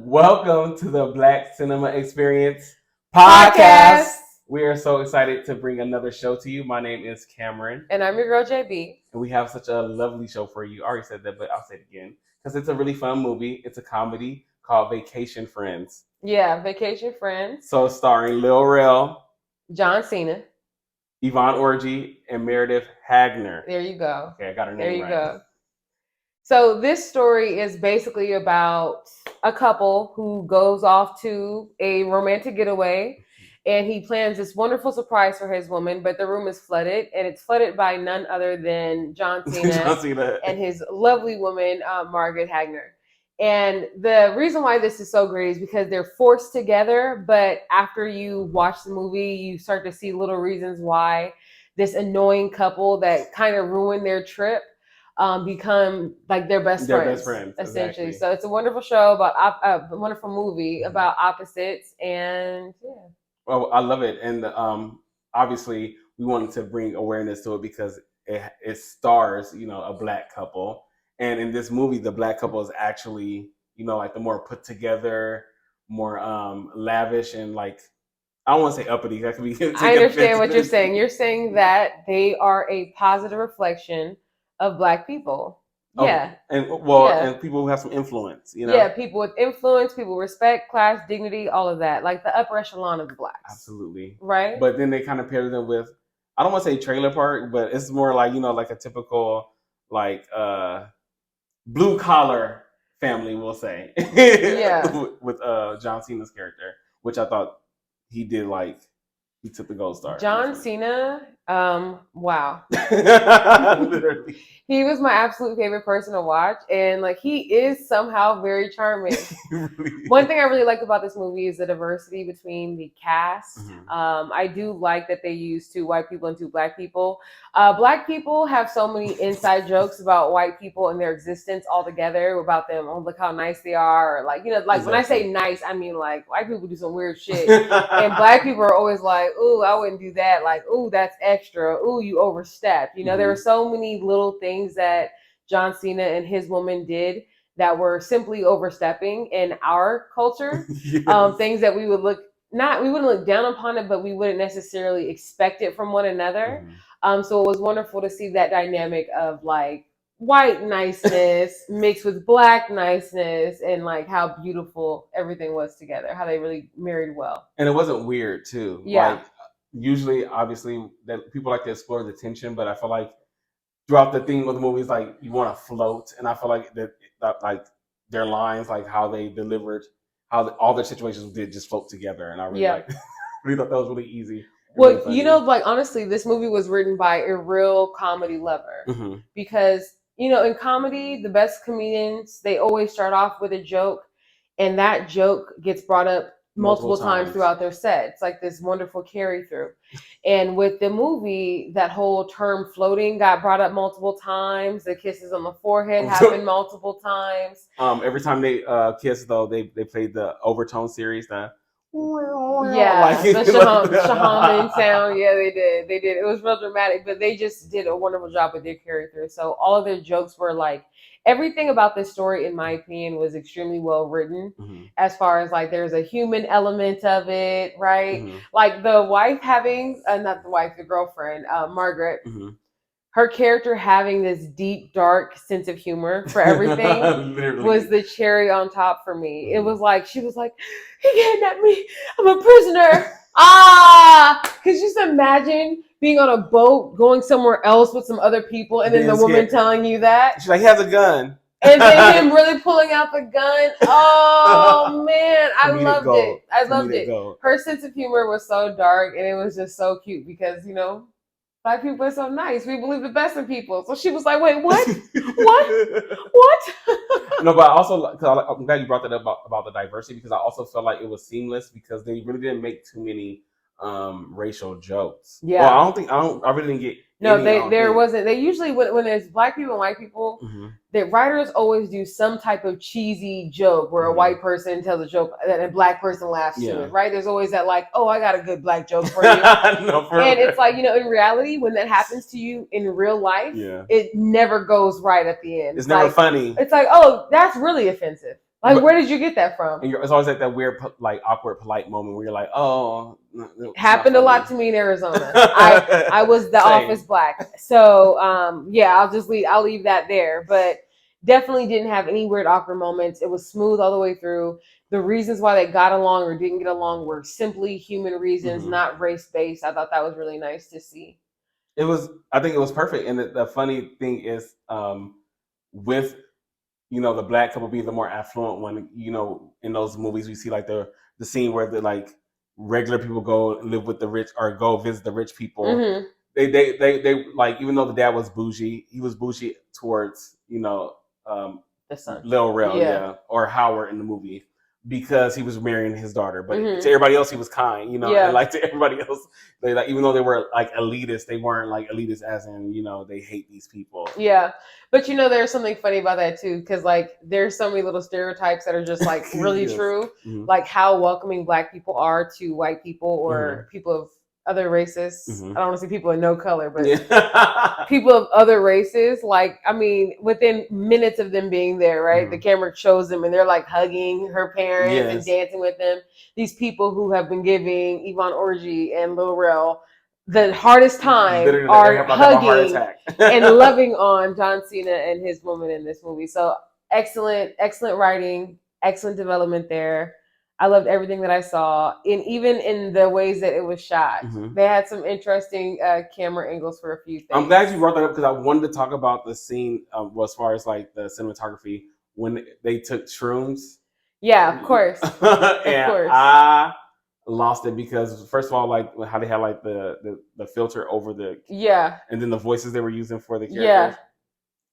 Welcome to the Black Cinema Experience Podcast. podcast. We are so excited to bring another show to you. My name is Cameron. And I'm your girl, JB. And we have such a lovely show for you. I already said that, but I'll say it again. Because it's a really fun movie. It's a comedy called Vacation Friends. Yeah, Vacation Friends. So starring Lil Rel, John Cena. Yvonne Orji, and Meredith Hagner. There you go. Okay, I got her name There you right. go. So this story is basically about a couple who goes off to a romantic getaway, and he plans this wonderful surprise for his woman, but the room is flooded, and it's flooded by none other than John Cena and his lovely woman, Margaret Hagner. And the reason why this is so great is because they're forced together, but after you watch the movie, you start to see little reasons why this annoying couple that kind of ruined their trip become like their best friends, essentially. Exactly. So it's a wonderful show about a wonderful movie about opposites, and yeah. Well, I love it, and obviously we wanted to bring awareness to it because it stars, a black couple, and in this movie, the black couple is actually, like the more put together, more lavish, and like I don't want to say uppity. That could be. I understand what you're saying. You're saying that they are a positive reflection of black people. Yeah. And people who have some influence, Yeah, people with influence, people with respect, class, dignity, all of that. Like the upper echelon of the blacks. Absolutely. Right? But then they kind of pair them with, I don't want to say trailer park, but it's more like, like a typical, like, blue collar family, we'll say. Yeah. with John Cena's character, which I thought he did, like, he took the gold star. John Cena, wow. Literally. He was my absolute favorite person to watch, and like he is somehow very charming. Really. One thing I really like about this movie is the diversity between the cast. Mm-hmm. I do like that they use 2 white people and 2 black people. Black people have so many inside jokes about white people and their existence altogether, about them, oh, look how nice they are, or like, Exactly. When I say nice, I mean like white people do some weird shit, and black people are always like, ooh, I wouldn't do that, like, ooh, that's extra, ooh, you overstepped. Mm-hmm. There were so many little things that John Cena and his woman did that were simply overstepping in our culture. Yes. Things that we wouldn't look down upon it, but we wouldn't necessarily expect it from one another. Mm-hmm. So it was wonderful to see that dynamic of like white niceness mixed with black niceness, and like how beautiful everything was together, how they really married well. And it wasn't weird too. Yeah. Like, usually, obviously, that people like to explore the tension, but I feel like throughout the theme of the movie is like you want to float, and I feel like that like their lines, like how they delivered, how all their situations did just float together, and I really really thought that was really easy. Well, really like honestly, this movie was written by a real comedy lover, because in comedy, the best comedians, they always start off with a joke, and that joke gets brought up multiple times throughout their set. It's like this wonderful carry through. And with the movie, that whole term floating got brought up multiple times. The kisses on the forehead happened multiple times. Every time they kiss, though, they played the overtone series. Yeah, like, the Shahaman sound. Yeah, they did. It was real dramatic, but they just did a wonderful job with their carry through. So all of their jokes were like, everything about this story, in my opinion, was extremely well written. As far as like, there's a human element of it, right? Like the wife having, not the wife, the girlfriend, Margaret, her character having this deep, dark sense of humor for everything was the cherry on top for me. It was like, she was like, he kidnapped me, I'm a prisoner. Could you just imagine being on a boat going somewhere else with some other people, and then the woman telling you that? She's like, he has a gun. And then him really pulling out the gun. Oh man, I loved it. I loved it. Her sense of humor was so dark, and it was just so cute because, Black people are so nice. We believe the best in people. So she was like, wait, what? What? No, but I'm glad you brought that up about the diversity, because I also felt like it was seamless because they really didn't make too many racial jokes. Yeah. Well, I really didn't get. No, there wasn't. They usually, when there's Black people and white people, the writers always do some type of cheesy joke where a white person tells a joke and a Black person laughs to it, right? There's always that like, oh, I got a good Black joke for you. It's like, in reality, when that happens to you in real life, it never goes right at the end. It's never funny. It's like, oh, that's really offensive. Like, where did you get that from? And it's always like that weird, like awkward, polite moment where you're like, "Oh." Happened a lot to me in Arizona. I was the office black, so yeah, I'll leave that there. But definitely didn't have any weird awkward moments. It was smooth all the way through. The reasons why they got along or didn't get along were simply human reasons, not race based. I thought that was really nice to see. I think it was perfect. And the funny thing is, with the black couple being the more affluent one, in those movies we see like the scene where the like regular people go live with the rich or go visit the rich people. Mm-hmm. They like, even though the dad was bougie, he was bougie towards the son, Lil Rel, yeah, or Howard in the movie, because he was marrying his daughter. But to everybody else, he was kind, and like to everybody else, they like, even though they were like elitist, they weren't like elitist as in, they hate these people. Yeah. But there's something funny about that too, because like there's so many little stereotypes that are just like really yes. true. Mm-hmm. Like how welcoming black people are to white people or people of other races. Mm-hmm. I don't want to say people of no color, but people of other races. Like, I mean, within minutes of them being there, right? Mm-hmm. The camera shows them and they're like hugging her parents and dancing with them. These people who have been giving Yvonne Orji and Lil Rel the hardest time literally, are hugging and loving on John Cena and his woman in this movie. So excellent writing, excellent development there. I loved everything that I saw, and even in the ways that it was shot. Mm-hmm. They had some interesting camera angles for a few things. I'm glad you brought that up because I wanted to talk about the scene as far as like the cinematography when they took shrooms. Yeah, of course. Of course. I lost it because first of all, like how they had like the filter over the and then the voices they were using for the characters.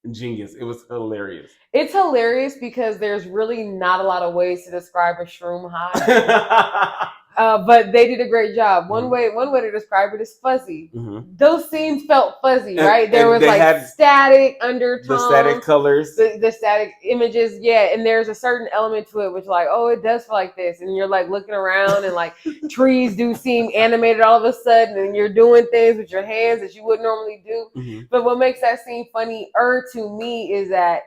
Genius. It was hilarious. It's hilarious because there's really not a lot of ways to describe a shroom high. But they did a great job. One way to describe it is fuzzy. Mm-hmm. Those scenes felt fuzzy, right? There was like static undertones, the static colors, the static images. Yeah, and there's a certain element to it which like, oh, it does feel like this, and you're like looking around and like trees do seem animated all of a sudden, and you're doing things with your hands that you wouldn't normally do. Mm-hmm. But what makes that scene funnier to me is that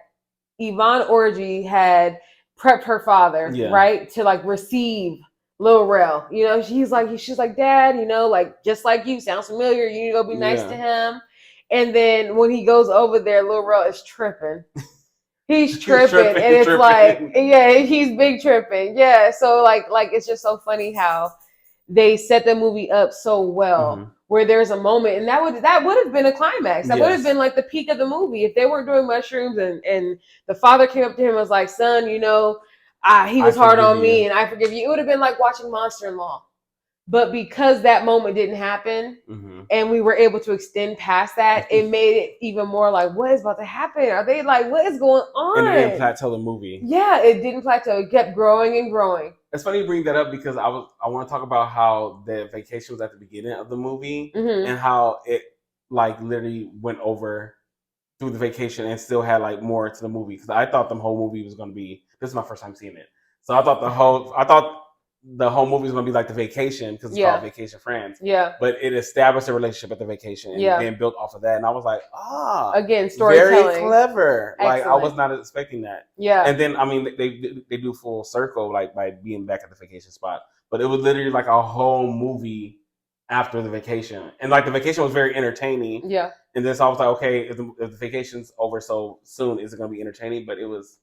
Yvonne Orji had prepped her father, right, to like receive Lil Rel. She's like, Dad, like just like you, sounds familiar. You need to go be nice to him. And then when he goes over there, Lil Rel is tripping. He's tripping, and it's like, he's big tripping. Yeah, so like it's just so funny how they set the movie up so well, where there's a moment, and that would have been a climax. That would have been like the peak of the movie if they weren't doing mushrooms, and the father came up to him and was like, son, he was hard on me, and I forgive you. It would have been like watching Monster-in-Law. But because that moment didn't happen, and we were able to extend past that, it made it even more like, what is about to happen? Are they like, what is going on? And it didn't plateau the movie. Yeah, it didn't plateau. It kept growing and growing. It's funny you bring that up because I want to talk about how the vacation was at the beginning of the movie and how it like literally went over through the vacation and still had like more to the movie, because I thought the whole movie was going to be, this is my first time seeing it, so I thought the whole movie was going to be like the vacation, because it's called Vacation Friends. Yeah. But it established a relationship at the vacation and then built off of that, and I was like, again, storytelling, very clever. Excellent. Like I was not expecting that. Yeah. And then I mean they do full circle like by being back at the vacation spot, but it was literally like a whole movie after the vacation, and like the vacation was very entertaining. Yeah. And then so I was like, okay, if the vacation's over so soon, is it going to be entertaining? But it was.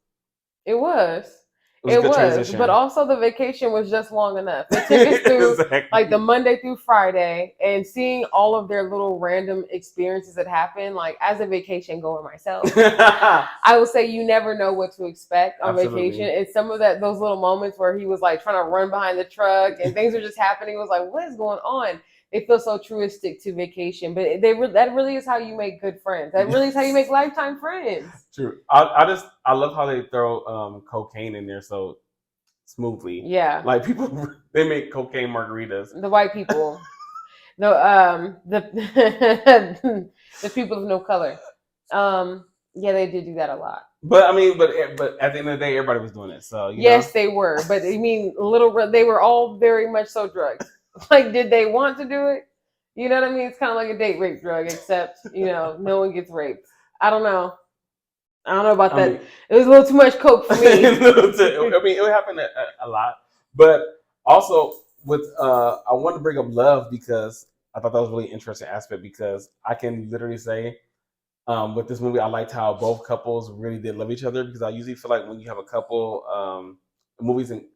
It was, but also the vacation was just long enough. It took us through like the Monday through Friday, and seeing all of their little random experiences that happen. Like as a vacation goer myself, I will say you never know what to expect on vacation. And some of those little moments where he was like trying to run behind the truck and things are just happening. It was like, what is going on? They feel so truistic to vacation, but that really is how you make good friends. That really is how you make lifetime friends. True. I love how they throw cocaine in there so smoothly. Yeah. Like people, they make cocaine margaritas. The white people. The people of no color. Yeah, they did do that a lot. But I mean, but at the end of the day, everybody was doing it. So yes, they were. But I mean, they were all very much so drugged. Like, did they want to do it? You know what I mean? It's kind of like a date rape drug, except, no one gets raped. I don't know. I don't know about that. It was a little too much coke for me. I mean, it would happen a lot. But also with I wanted to bring up love because I thought that was a really interesting aspect because I can literally say with this movie I liked how both couples really did love each other because I usually feel like when you have a couple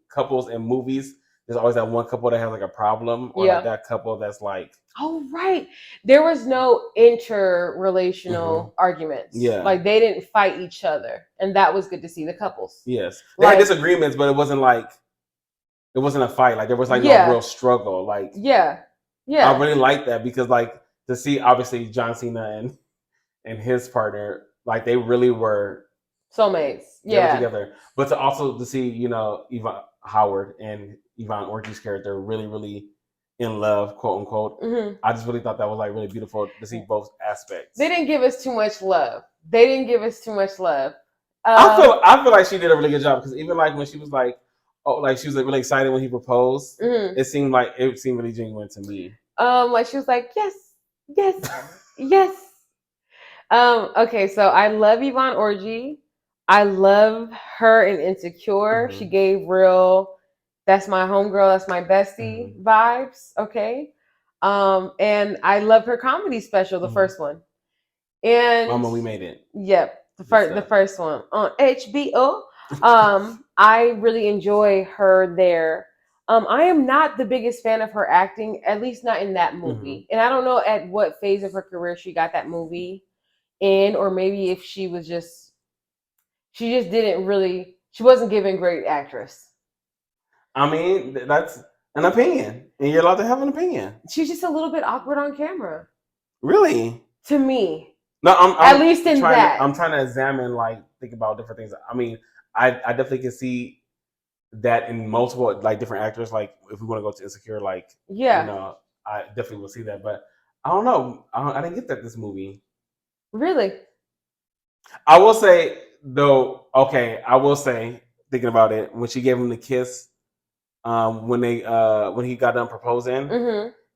couples and movies, there's always that one couple that has like a problem or like that couple that's like, oh right, there was no interrelational arguments. Yeah, like they didn't fight each other, and that was good to see the couples. Yes, they had disagreements, but it wasn't a fight. Like there was like no real struggle. Like I really like that because like to see obviously John Cena and his partner, like they really were soulmates. Together. But to also to see, Yvonne Howard and Yvonne Orji's character really, really in love, quote unquote. Mm-hmm. I just really thought that was like really beautiful to see both aspects. They didn't give us too much love. I feel like she did a really good job because even like when she was like, she was like really excited when he proposed. Mm-hmm. It seemed really genuine to me. Like she was like, yes, yes. Okay, so I love Yvonne Orji. I love her in Insecure. Mm-hmm. She gave real, that's my homegirl, that's my bestie vibes. Okay. And I love her comedy special, the first one. And Mama, we made it. Yep. The first one on HBO. I really enjoy her there. I am not the biggest fan of her acting, at least not in that movie. Mm-hmm. And I don't know at what phase of her career she got that movie in, or maybe if she just she wasn't given great actress. I mean, that's an opinion, and you're allowed to have an opinion. She's just a little bit awkward on camera. Really? To me. No, I'm at least in that. I'm trying to examine, think about different things. I mean, I definitely can see that in multiple, different actors. Like, if we want to go to Insecure, I definitely will see that. But I don't know. I didn't get that this movie. Really? I will say, though, thinking about it, when she gave him the kiss, when he got done proposing,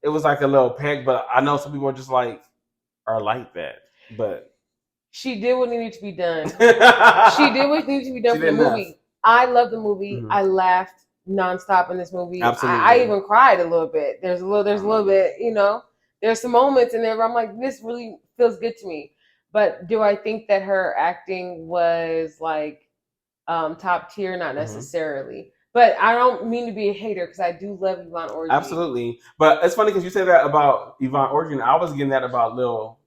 it was like a little peck, but I know some people are just are like that. But she did what needed to be done. She did what needed to be done for the movie. I love the movie. Mm-hmm. I laughed nonstop in this movie. Absolutely. I even cried a little bit. There's a little bit, there's some moments in there where I'm like, this really feels good to me. But do I think that her acting was top tier? Not necessarily. Mm-hmm. But I don't mean to be a hater because I do love Yvonne Orji. Absolutely. But it's funny because you say that about Yvonne Orji, and I was getting that about Lil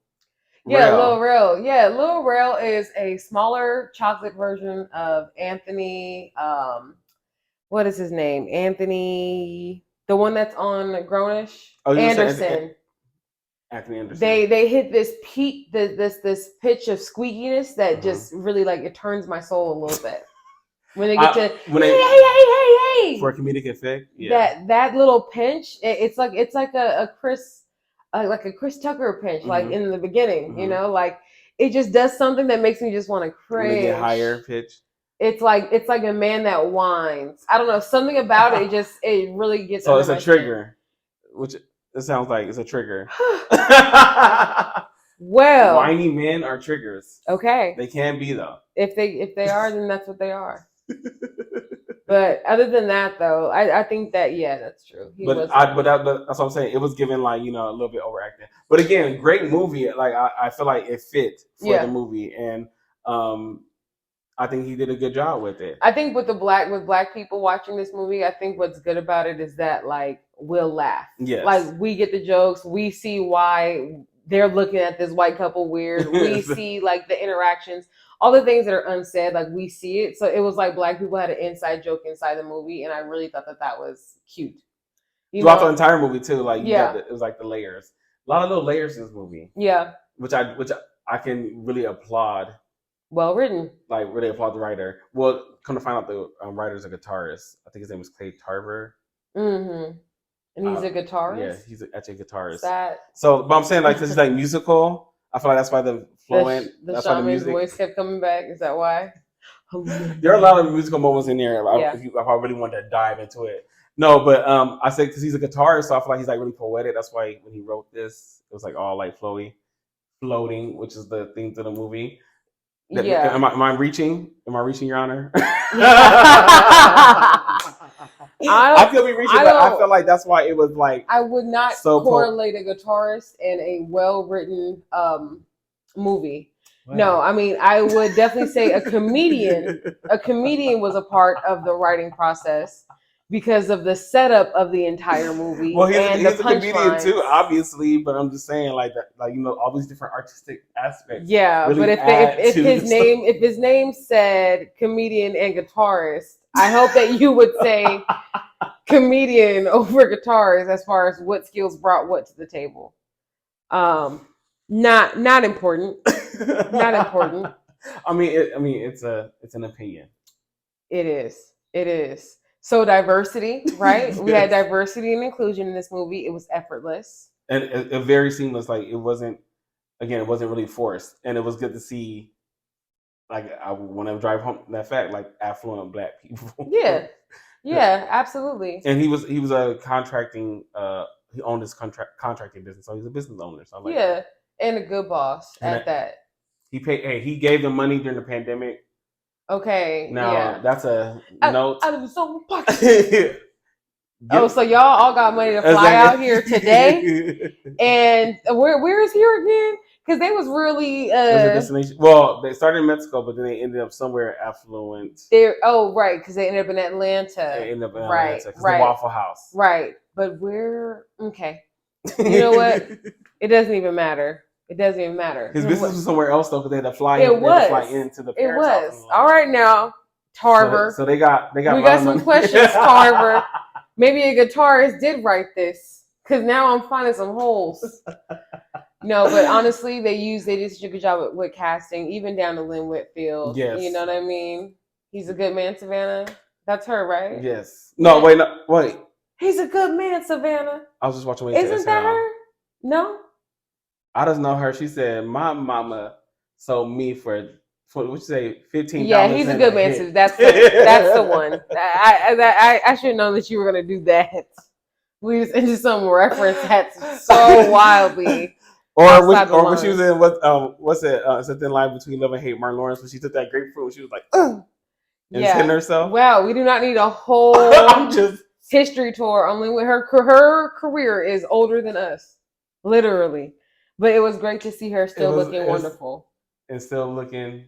Rel. Yeah, Lil Rel. Yeah, Lil Rel is a smaller chocolate version of Anthony. What is his name? Anthony, the one that's on Grownish. Oh, Anderson. Anthony Anderson. They hit this peak, this pitch of squeakiness that just really it turns my soul a little bit. When they get to hey for a comedic effect, yeah. That little pinch, it's like a Chris Tucker pinch, in the beginning, it just does something that makes me just want to cringe. When they get higher pitch. It's like a man that whines. I don't know, something about it. It really gets. So it's a trigger, which it sounds like it's a trigger. Well, whiny men are triggers. Okay, they can be though. If they are, then that's what they are. But other than that, though, I think that that's true. But that's what I'm saying. It was given a little bit overacting. But again, great movie. I feel like it fit for the movie, and I think he did a good job with it. I think with black people watching this movie, I think what's good about it is that we'll laugh. Yes. We get the jokes. We see why they're looking at this white couple weird. We see the interactions. All the things that are unsaid, we see it. So it was black people had an inside joke inside the movie, and I really thought that was cute. Throughout the entire movie too, it was the layers. A lot of little layers in this movie. Yeah. Which I can really applaud. Well written. Really applaud the writer. Well, come to find out, the writer's a guitarist. I think his name is Clay Tarver. Mm-hmm. And he's a guitarist? Yeah, he's actually a guguitarist. So, but I'm saying this is musical. I feel like that's why the shaman's voice kept coming back. Is that why? There are a lot of musical moments in there. If I really wanted to dive into it. No, but I said because he's a guitarist, so I feel like he's really poetic. That's why when he wrote this, it was all floating, which is the theme to the movie. Yeah. Am I reaching? Am I reaching, Your Honor? I could be reaching, but I feel like that's why it was like I would not correlate a guitarist and a well-written movie. Wow. No, I mean I would definitely say a comedian. A comedian was a part of the writing process because of the setup of the entire movie. Well, he's a comedian too, obviously. But I'm just saying, like that, like all these different artistic aspects. Yeah, really, but if his name said comedian and guitarist, I hope that you would say comedian over guitarist as far as what skills brought what to the table. Not important. Not important. I mean, it's an opinion. It is. So diversity, right? Yes. We had diversity and inclusion in this movie. It was effortless and a very seamless. Like it wasn't really forced, and it was good to see. Like I want to drive home that fact, like affluent Black people. Yeah, absolutely. And he was a contracting. He owned his contracting business, so he's a business owner. So that. And a good boss at that. He paid. Hey, he gave them money during the pandemic. Okay. Now that's a note. Out of his own pocket. Oh, so y'all all got money to fly out here today? And where is here again? Because they was really it was a destination. Well, they started in Mexico, but then they ended up somewhere affluent. Right, because they ended up in Atlanta. They ended up in Atlanta, the Waffle House. Right, but where? Okay, you know what? It doesn't even matter. It doesn't even matter. His business was somewhere else though, because they had to fly. They had to fly into the parents' house. It was all right now, Tarver. So they got. We got some questions, Tarver. Maybe a guitarist did write this, because now I'm finding some holes. No, but honestly, they did such a good job with casting, even down to Lynn Whitfield. Yes. You know what I mean? He's a good man, Savannah. That's her, right? Yes. No, wait. He's a good man, Savannah. I was just watching. Isn't that her? No. I just know her. She said, "My mama sold me for what you say, $15." Yeah, he's a good man. So that's the one. I should know that you were gonna do that. We just into some reference that's so wildly. Or when she was in what's it? It's a Thin Line Between Love and Hate. Martin Lawrence, when she took that grapefruit, and she was like, and hitting herself. Wow, we do not need a whole history tour. Only with her career is older than us, literally. But it was great to see her still looking wonderful. And still looking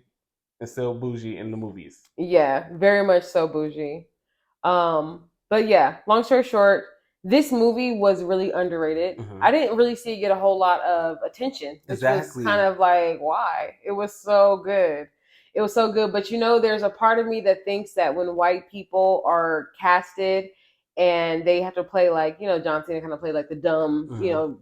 and still bougie in the movies. Yeah, very much so bougie. But yeah, long story short, this movie was really underrated. Mm-hmm. I didn't really see it get a whole lot of attention. Which was kind of like, why? It was so good. It was so good. But there's a part of me that thinks that when white people are casted and they have to play like, John Cena kind of played like the dumb, mm-hmm.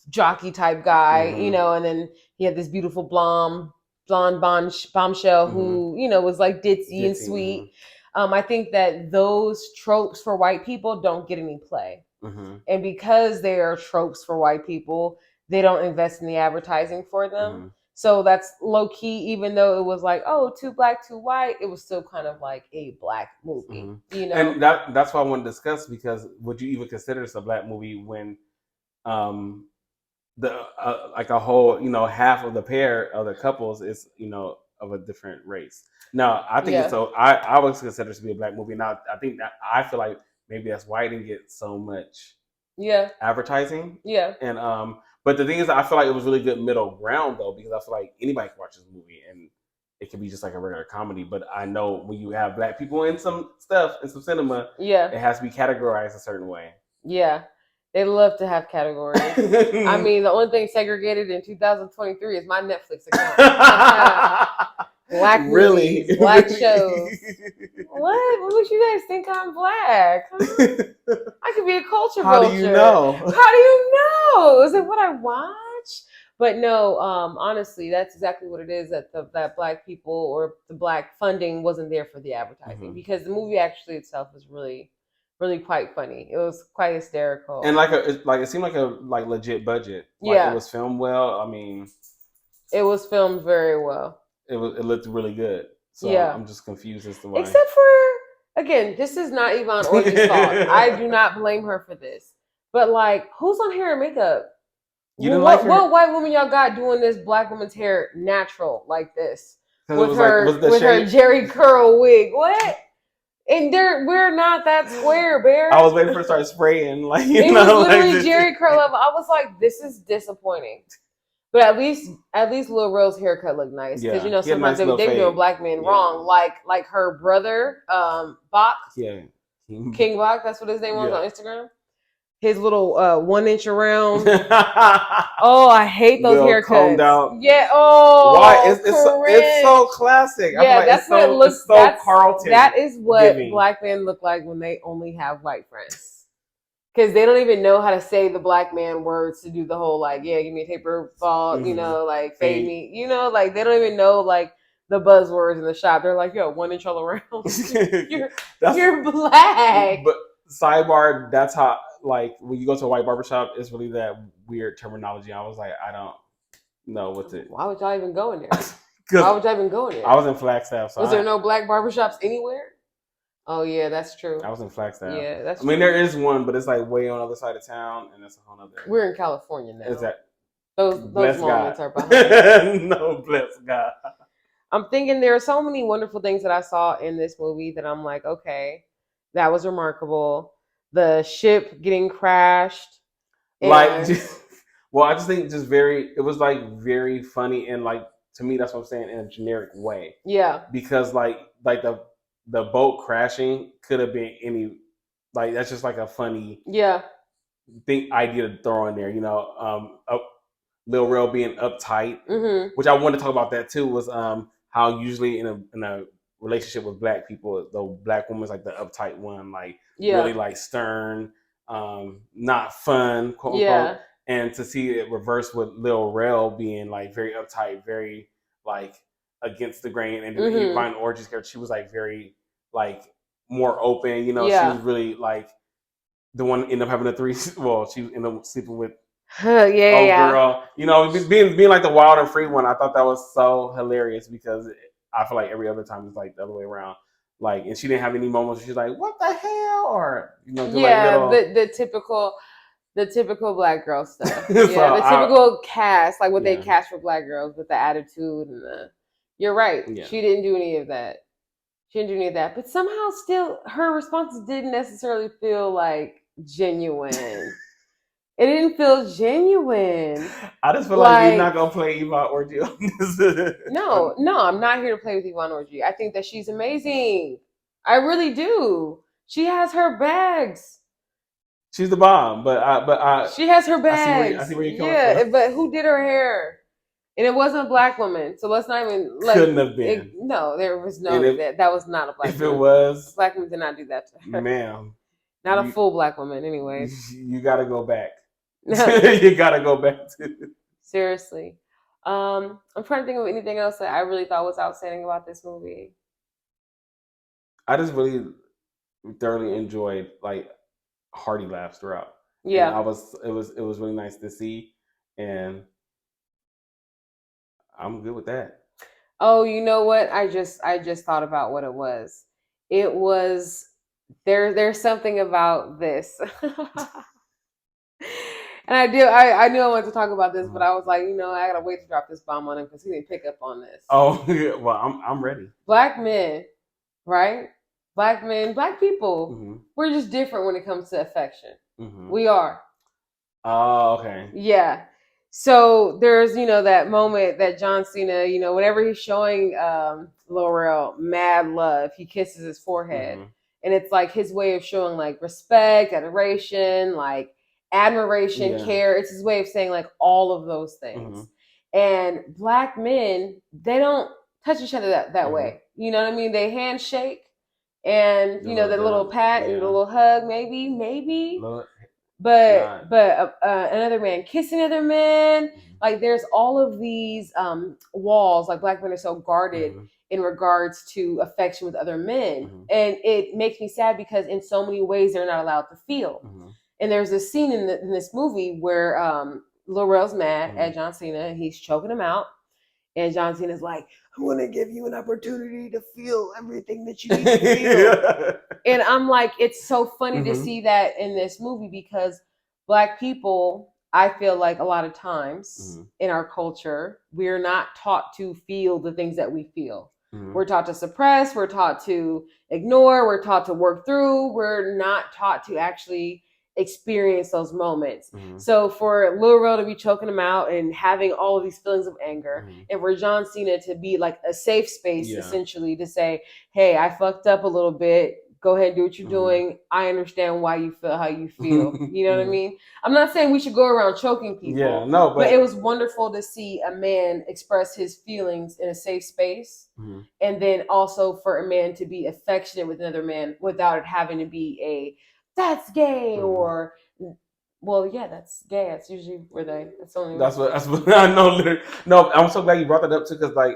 Jockey type guy, mm-hmm. And then he had this beautiful blonde bombshell mm-hmm. who, was like ditzy and sweet. Mm-hmm. I think that those tropes for white people don't get any play. Mm-hmm. And because they are tropes for white people, they don't invest in the advertising for them. Mm-hmm. So that's low key, even though it was like, oh, too black, too white, it was still kind of like a black movie, mm-hmm. And that's why I want to discuss, because would you even consider this a black movie when like a whole, half of the pair of the couples is, of a different race. Now, I think so. I would consider this to be a black movie. Now, I feel like maybe that's why it didn't get so much advertising. Yeah. And but the thing is, I feel like it was really good middle ground though, because I feel like anybody can watch this movie and it could be just like a regular comedy. But I know when you have black people in some stuff, in some cinema, it has to be categorized a certain way. Yeah. They love to have categories. I mean, the only thing segregated in 2023 is my Netflix account. Black movies, black shows. What makes you guys think I'm black? I could be a culture vulture. How do you know? How do you know? Is it what I watch? But no, honestly, that's exactly what it is. That black people or the black funding wasn't there for the advertising, mm-hmm. because the movie actually itself was really quite funny. It was quite hysterical, and it seemed like a legit budget. It was filmed well. I mean, it was filmed very well. It looked really good. So I'm just confused as to why. Except for, again, this is not Yvonne Orji's fault. I do not blame her for this. But who's on hair and makeup? What white woman y'all got doing this black woman's hair natural like this? with her Jerry curl wig. What? And we're not that square, Bear. I was waiting for her to start spraying, like it was literally Jerry curl up. I was like, this is disappointing. But at least Lil Rel's haircut looked nice because sometimes they do a black man wrong, like her brother, Bach. Yeah, King Bach. That's what his name was on Instagram. His little 1 inch around. Oh, I hate those haircuts. Combed out. Yeah. Oh, why? It's so classic. Yeah, that's what it looks. So Carlton. That is what black men look like when they only have white friends. Because they don't even know how to say the black man words to do the whole give me a taper ball, fade me, they don't even know the buzzwords in the shop. They're like, yo, 1 inch all around. you're black. But sidebar, that's how when you go to a white barbershop, it's really that weird terminology. I was like, I don't know what's it. Why would y'all even go in there? Why would y'all even go in there? I was in Flagstaff. So was there no black barbershops anywhere? Oh yeah, that's true. I was in Flagstaff. Yeah, that's true. I mean, there is one, but it's way on the other side of town, and that's a whole other. We're in California now. Is that those moments are behind? No, bless God. I'm thinking there are so many wonderful things that I saw in this movie that I'm like, okay, that was remarkable. The ship getting crashed. I just think it was very funny and to me, that's what I'm saying, in a generic way. Yeah. Because the boat crashing could have been any, that's just a funny idea to throw in there, Lil Rel being uptight, which I wanted to talk about that too, was how usually in a relationship with black people, the black woman's the uptight one, really stern, not fun, quote unquote. And to see it reversed with Lil Rel being very uptight, very against the grain, and then Vine Orgy's character, she was very more open, she was really the one ended up having a threesome. Well, she ended up sleeping with girl, being the wild and free one. I thought that was so hilarious because I feel every other time it's the other way around. And she didn't have any moments where she's like, "What the hell?" or the typical black girl stuff. Yeah, so the typical cast, what they cast for black girls with the attitude and the. You're right. Yeah. She didn't do any of that. But somehow, still, her responses didn't necessarily feel genuine. It didn't feel genuine. I just feel you're not gonna play Yvonne Orji on this. No, I'm not here to play with Yvonne Orji. I think that she's amazing. I really do. She has her bags. She's the bomb, but she has her bags. I see where you're coming from. But who did her hair? And it wasn't a black woman, so let's not even couldn't have been. No, there was no that was not a black woman. If it was, a black woman did not do that to her. Ma'am. Not a full black woman, anyways. You gotta go back. You gotta go back to. Seriously. I'm trying to think of anything else that I really thought was outstanding about this movie. I just really thoroughly enjoyed hearty laughs throughout. Yeah. And it was really nice to see, and I'm good with that. Oh, you know what? I just thought about what it was. It was there's something about this. And I knew I wanted to talk about this, but I was like, I gotta wait to drop this bomb on him because he didn't pick up on this. Oh, yeah. Well, I'm ready. Black men, right? Black men, black people, we're just different when it comes to affection. We are. Oh, okay. Yeah. So there's, that moment that John Cena, whenever he's showing Lil Rel mad love, he kisses his forehead. And it's his way of showing respect, adoration, admiration, care. It's his way of saying all of those things. And black men, they don't touch each other that way. You know what I mean? They handshake and the little pat and the little hug, maybe. But another man kissing another man, there's all of these walls. Black men are so guarded in regards to affection with other men, and it makes me sad because in so many ways they're not allowed to feel. And there's a scene in this movie where Lil Rel's mad at John Cena and he's choking him out, and John Cena's like, "I'm gonna give you an opportunity to feel everything that you need to feel." And I'm like, it's so funny to see that in this movie because black people I feel like a lot of times in our culture, we're not taught to feel the things that we feel. We're taught to suppress, we're taught to ignore, we're taught to work through. We're not taught to actually experience those moments. So for Lil Rel to be choking him out and having all of these feelings of anger, and for John Cena to be like a safe space, essentially, to say, hey, I fucked up a little bit. Go ahead and do what you're doing. I understand why you feel how you feel. You know what I mean? I'm not saying we should go around choking people. Yeah, no, but it was wonderful to see a man express his feelings in a safe space. And then also for a man to be affectionate with another man without it having to be a that's gay or well, yeah, that's gay. That's usually where that's only. That's what I know. Literally. No, I'm so glad you brought that up too, because like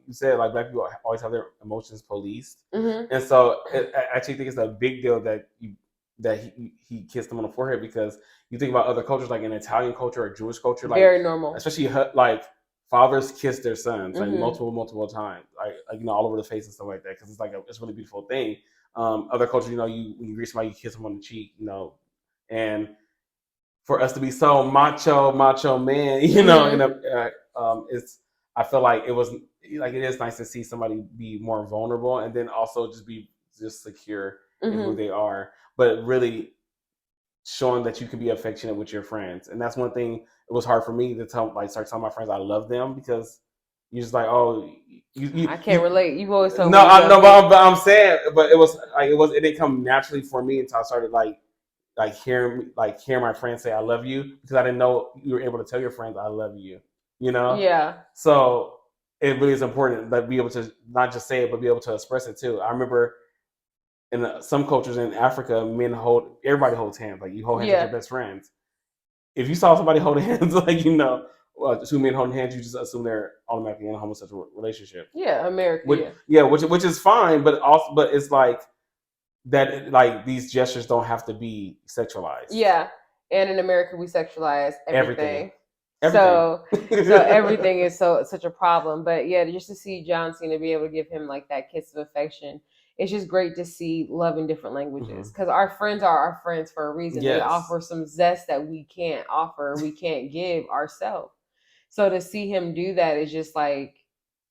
you said, like black people always have their emotions policed, and so I actually think it's a big deal that he kissed him on the forehead, because you think about other cultures, like in Italian culture or Jewish culture, like very normal, especially like fathers kiss their sons like multiple times, like all over the face and stuff like that, because it's like it's a really beautiful thing. Other cultures, when you greet somebody, you kiss them on the cheek, and for us to be so macho man, it's I feel like it was like it is nice to see somebody be more vulnerable, and then also just be secure in who they are, but really showing that you can be affectionate with your friends. And that's one thing it was hard for me to start telling my friends I love them, because you're just like, oh, I can't relate. You've always told me. But I'm saying, but it didn't come naturally for me until I started hearing my friends say I love you, because I didn't know you were able to tell your friends I love you. Yeah. So it really is important that be able to not just say it, but be able to express it too. I remember in some cultures in Africa, everybody holds hands. Like you hold hands with your best friends. If you saw somebody holding hands, two men holding hands, you just assume they're automatically in a homosexual relationship. Yeah, America. Which is fine, but it's like that. Like these gestures don't have to be sexualized. Yeah, and in America we sexualize everything. So everything is such a problem. But yeah, just to see John Cena be able to give him like that kiss of affection, it's just great to see love in different languages, because our friends are our friends for a reason. Yes. They offer some zest that we can't offer, we can't give ourselves. So to see him do that is just like,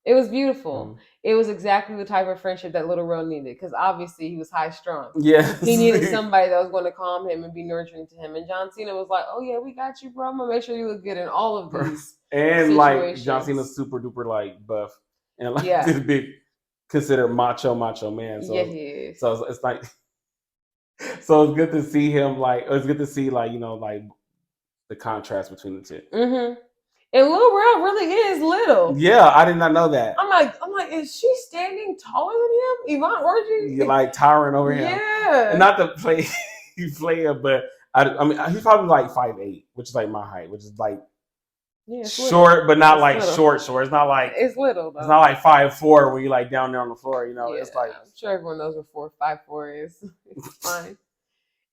it was beautiful. It was exactly the type of friendship that Lil Rel needed, because obviously he was high strung. Yes. He needed somebody that was going to calm him and be nurturing to him. And John Cena was like, oh yeah, we got you, bro. I'm going to make sure you look good in all of these and situations. John Cena's super duper buff and this big considered macho man. So, he is. So it's like, so it's good to see him it's good to see the contrast between the two. And Lil Rel really is little. Yeah, I did not know that. I'm like, is she standing taller than him? Yvonne Orji? You're towering over him. Yeah. And not to play him, but I mean he's probably 5'8", which is my height, which is short, but not short. It's not it's little though. It's not 5'4" when you're down there on the floor, It's I'm sure everyone knows what 5'4" is. It's fine.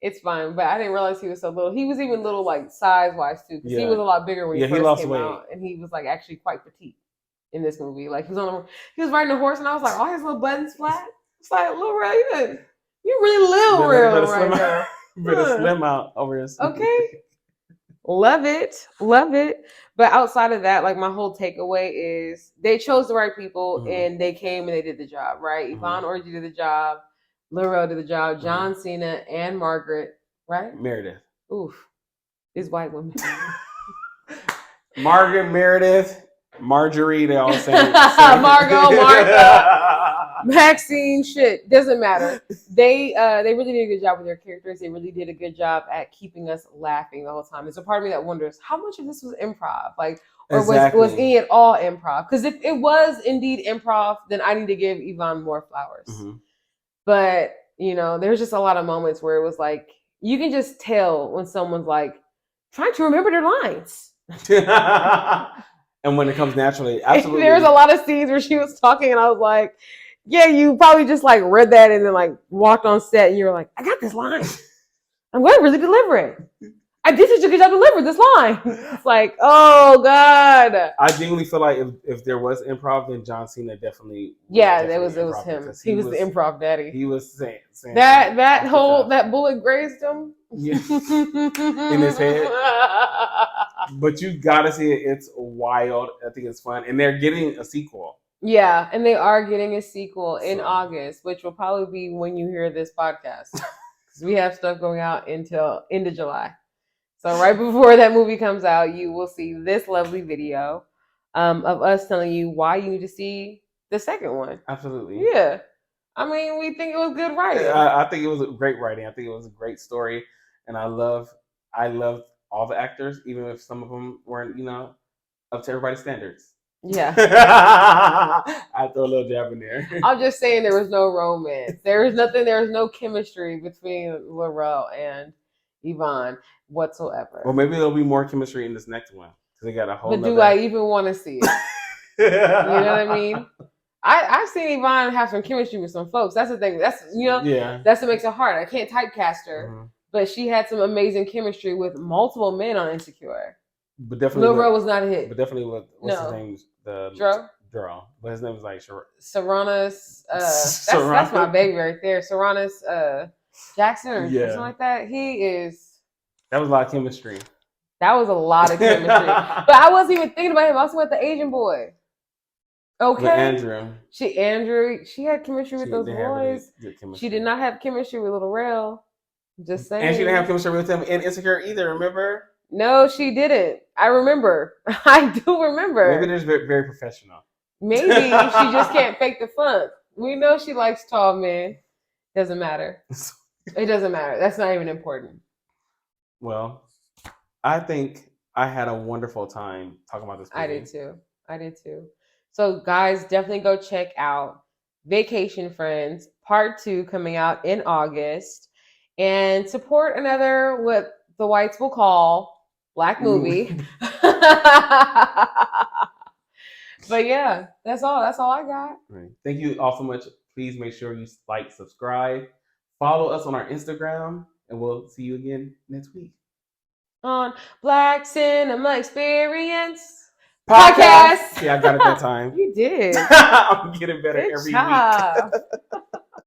It's fine, but I didn't realize he was so little. He was even little, size-wise, too, because he was a lot bigger when he first came out, and he was, actually quite petite in this movie. He was riding a horse, and I was like, oh, his little buttons flat? It's Lil Rel, you really Lil Rel right now. Better slim out over here. Okay. Love it. But outside of that, my whole takeaway is they chose the right people, and they came and they did the job, right? Yvonne Orji did the job. Lil Rel did the job. John Cena and Margaret, right? Meredith. Oof. These white women. Margaret, Meredith, Marjorie, they all say Margot, Martha, Maxine, shit. Doesn't matter. They really did a good job with their characters. They really did a good job at keeping us laughing the whole time. There's a part of me that wonders how much of this was improv? Was any at all improv? Because if it was indeed improv, then I need to give Yvonne more flowers. But, there's just a lot of moments where it was you can just tell when someone's trying to remember their lines. And when it comes naturally, absolutely. There's a lot of scenes where she was talking and I was like, yeah, you probably just read that and then walked on set and you were like, I got this line. I'm going to really deliver it. I did such a good job delivering this line. It's like, oh God. I genuinely feel like if there was improv, then John Cena definitely. It was him. He was the improv daddy. He was saying that bullet grazed him. Yeah. In his head. But you gotta see it. It's wild. I think it's fun, and they're getting a sequel. Yeah, and they are getting a sequel in August, which will probably be when you hear this podcast, because we have stuff going out until end of July. So right before that movie comes out, you will see this lovely video of us telling you why you need to see the second one. Absolutely. Yeah. I mean, we think it was good writing. I think it was great writing. I think it was a great story, and I loved all the actors, even if some of them weren't, up to everybody's standards. Yeah. I throw a little jab in there. I'm just saying there was no romance. There was no chemistry between Laurel and Yvonne whatsoever. Well, maybe there'll be more chemistry in this next one because they got a whole. But do I even want to see it? You know what I mean? I've seen Yvonne have some chemistry with some folks. That's the thing. That's that's what makes it hard. I can't typecast her, but she had some amazing chemistry with multiple men on Insecure. But definitely, Lil Rel was not a hit. But definitely, what's his name? Dro. But his name was like Serranos. That's my baby right there. Serranos Jackson or something like that. That was a lot of chemistry. That was a lot of chemistry. But I wasn't even thinking about him. I was with the Asian boy. Okay. With Andrew. She had chemistry with those boys. She did not have chemistry with Lil Rel. Just saying. And she didn't have chemistry with him in Insecure either, remember? No, she didn't. I remember. I do remember. Maybe they're very, very professional. Maybe she just can't fake the funk. We know she likes tall men. Doesn't matter. It doesn't matter. That's not even important. Well, I think I had a wonderful time talking about this movie. I did too. So guys, definitely go check out Vacation Friends Part 2 coming out in August. And support another, what the whites will call, Black movie. But yeah, that's all I got. Right. Thank you all so much. Please make sure you like, subscribe, follow us on our Instagram, and we'll see you again next week on Black Cinema Experience Podcast. Yeah, I got it that time. You did. I'm getting better every week.